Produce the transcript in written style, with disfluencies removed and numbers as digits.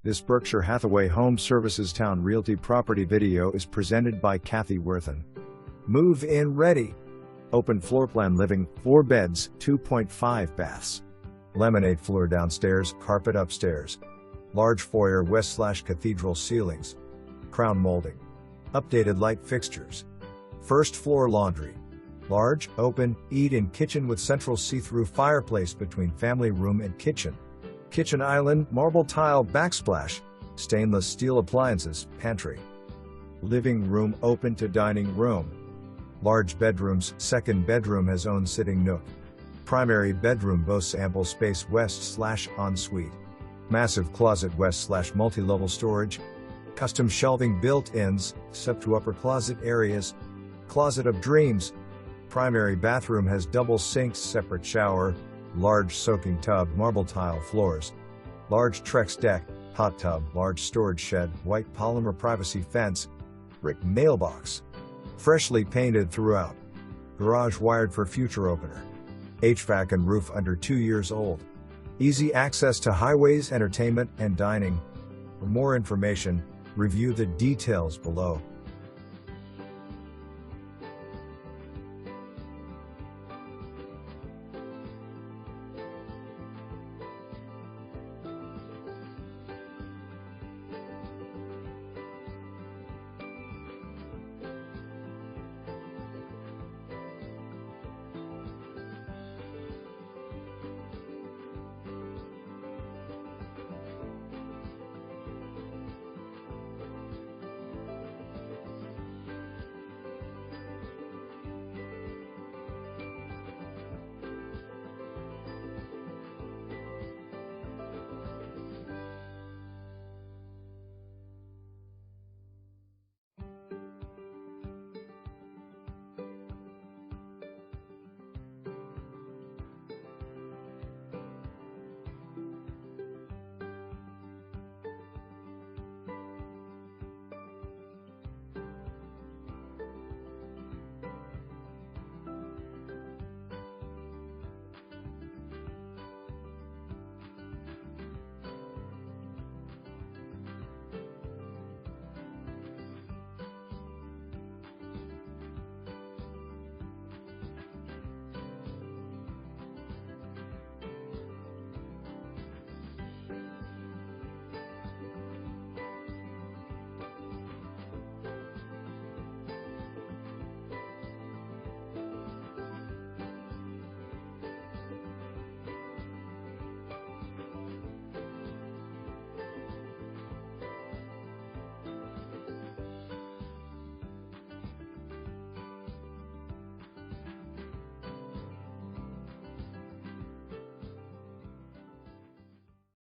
This Berkshire Hathaway Home Services Towne Realty property video is presented by Kathy Worthen. Move-in ready. Open floor plan living, 4 beds, 2.5 baths. Laminate floor downstairs, carpet upstairs. Large foyer west/cathedral ceilings. Crown molding. Updated light fixtures. First floor laundry. Large, open, eat-in kitchen with central see-through fireplace between family room and kitchen. Kitchen island, marble tile backsplash, stainless steel appliances, pantry. Living room open to dining room. Large bedrooms, second bedroom has own sitting nook. Primary bedroom boasts ample space west/ensuite. Massive closet west/multi-level storage. Custom shelving built-ins, sub to upper closet areas. Closet of dreams. Primary bathroom has double sinks, separate shower. Large soaking tub, marble tile floors. Large Trex deck, hot tub, large storage shed, white polymer privacy fence. Brick mailbox. Freshly painted throughout. Garage wired for future opener. HVAC and roof under 2 years old. Easy access to highways, entertainment, and dining. For more information, review the details below.